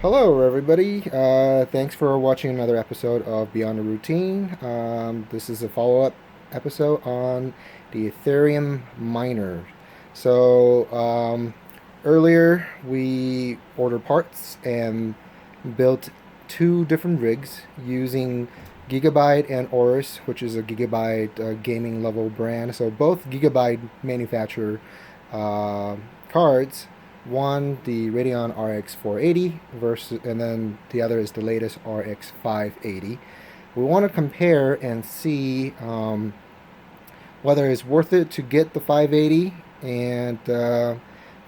Hello, everybody. Thanks for watching another episode of Beyond the Routine. This is a follow-up episode on the Ethereum miner. Earlier we ordered parts and built two different rigs using Gigabyte and AORUS, which is a Gigabyte gaming level brand. So both Gigabyte manufacture cards. One, the Radeon RX 480 versus, and then the other is the latest RX 580. We want to compare and see whether it's worth it to get the 580. And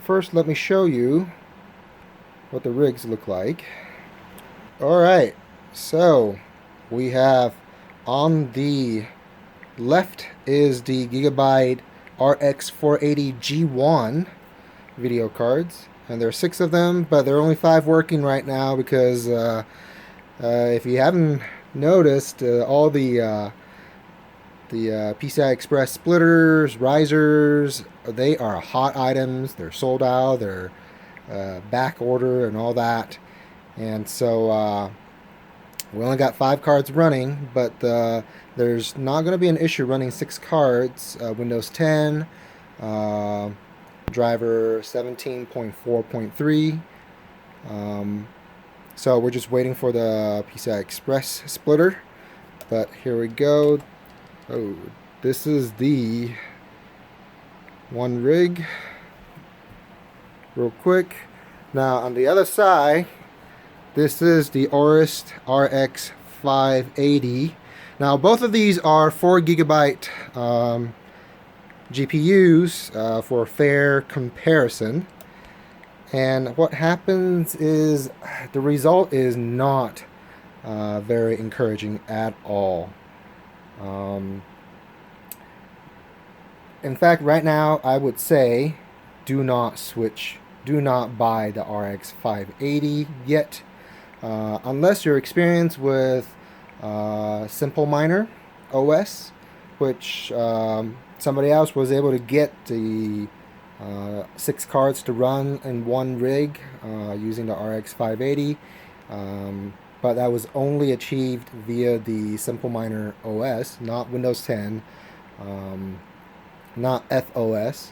first, let me show you what the rigs look like. All right, so we have on the left is the Gigabyte RX 480 G1 video cards, and there are 6 of them, but there are only 5 working right now because if you haven't noticed, all the PCI Express splitters, risers, they are hot items. They're sold out. They're back order and all that, and so we only got 5 cards running, but there's not going to be an issue running 6 cards. Windows 10. Driver 17.4.3. So we're just waiting for the PCI Express splitter. But here we go. Oh, this is the one rig. Real quick. Now on the other side, this is the AORUS RX 580. Now both of these are 4 gigabyte GPUs for fair comparison, and what happens is the result is not very encouraging at all. In fact, right now I would say do not switch, do not buy the RX 580 yet, unless you're experienced with Simple Miner OS, which somebody else was able to get the 6 cards to run in one rig using the RX 580, but that was only achieved via the Simple Miner OS, not Windows 10, not FOS.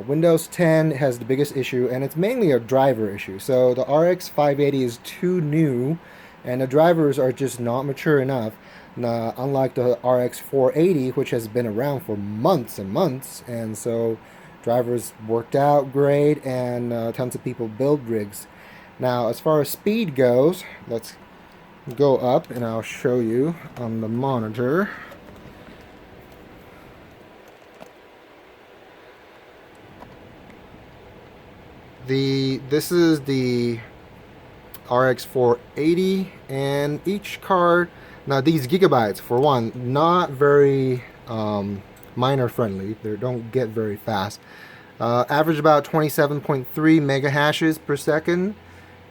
Windows 10 has the biggest issue, and it's mainly a driver issue. So the RX 580 is too new, and the drivers are just not mature enough. Unlike the RX 480, which has been around for months and months, and so drivers worked out great, and tons of people build rigs. Now, as far as speed goes, let's go up, and I'll show you on the monitor. This is the RX 480, and each card. Now these gigabytes, for one, not very miner friendly. They don't get very fast. Average about 27.3 mega hashes per second,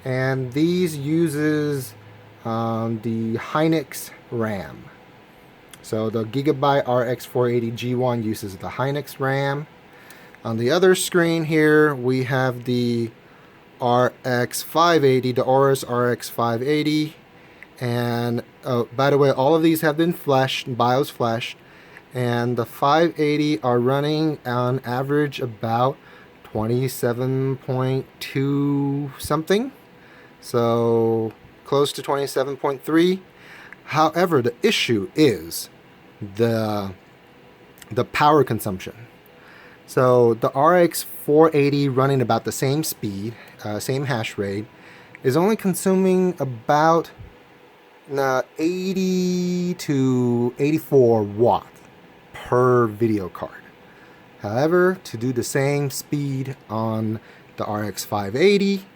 and these uses the Hynix RAM. So the Gigabyte RX 480 G1 uses the Hynix RAM. On the other screen here, we have the RX 580, the AORUS RX 580. And by the way, all of these have been fleshed, BIOS fleshed, and the 580 are running on average about 27.2 something, so close to 27.3. However, the issue is the power consumption. So the RX 480 running about the same speed, same hash rate, is only consuming about 80 to 84 watt per video card. However, to do the same speed on the RX 580,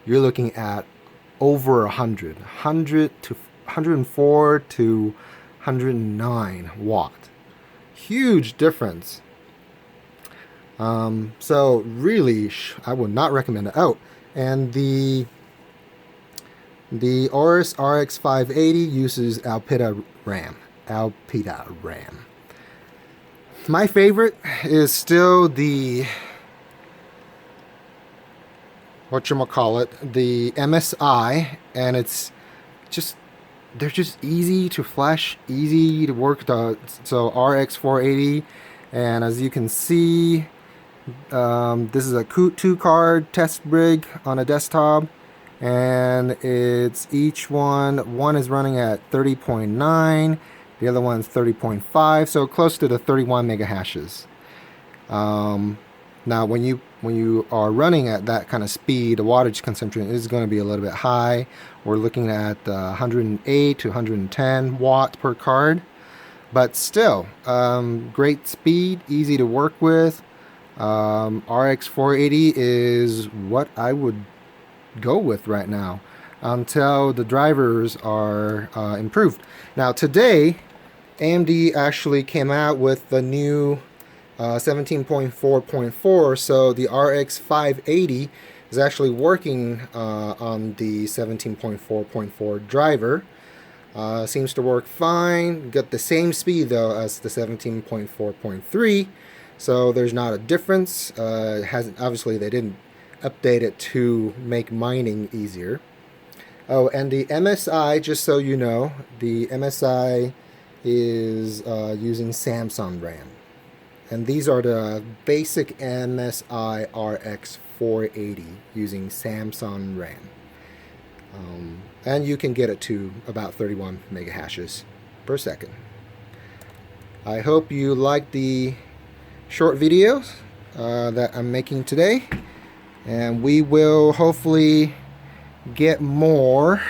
you're looking at over 100 to 104 to 109 watt. Huge difference. So really, I would not recommend it. Oh, and the AORUS RX 580 uses Elpida RAM. My favorite is still the whatchamacallit, the MSI, and it's just, they're just easy to flash, easy to work. So RX 480, and as you can see, this is a 2-card test rig on a desktop, and it's each one is running at 30.9, the other one's 30.5, so close to the 31 mega hashes. Now when you are running at that kind of speed, the wattage consumption is going to be a little bit high. We're looking at 108 to 110 watts per card, but still great speed, easy to work with. RX 480 is what I would go with right now until the drivers are improved. Now today, AMD actually came out with the new 17.4.4, so the RX 580 is actually working on the 17.4.4 driver. Seems to work fine. Got the same speed though as the 17.4.3, so there's not a difference. Hasn't, obviously they didn't update it to make mining easier. Oh, and the MSI, just so you know, the MSI is using Samsung RAM. And these are the basic MSI RX 480 using Samsung RAM. And you can get it to about 31 mega hashes per second. I hope you like the short videos that I'm making today. And we will hopefully get more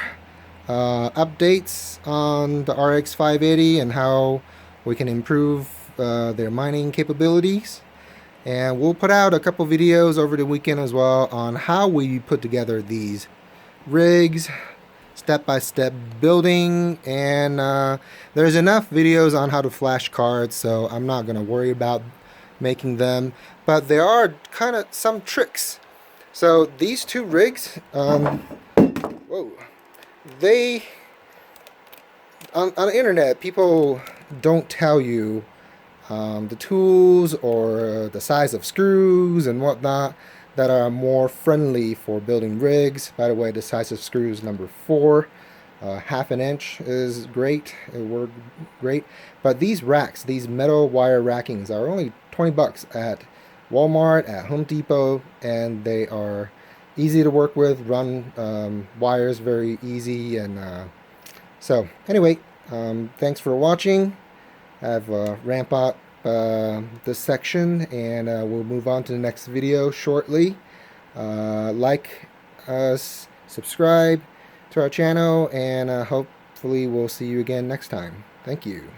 updates on the RX 580 and how we can improve their mining capabilities. And we'll put out a couple videos over the weekend as well on how we put together these rigs, step-by-step building, and there's enough videos on how to flash cards, so I'm not going to worry about making them, but there are kind of some tricks. So these two rigs, whoa, they on the internet, people don't tell you the tools or the size of screws and whatnot that are more friendly for building rigs. By the way, the size of screws number 4, ½ inch is great. It worked great. But these racks, these metal wire rackings, are only 20 bucks at Walmart, at Home Depot, and they are easy to work with, run wires very easy, and so anyway, thanks for watching. I've ramp up this section, and we'll move on to the next video shortly. Like us, subscribe to our channel, and hopefully we'll see you again next time. Thank you.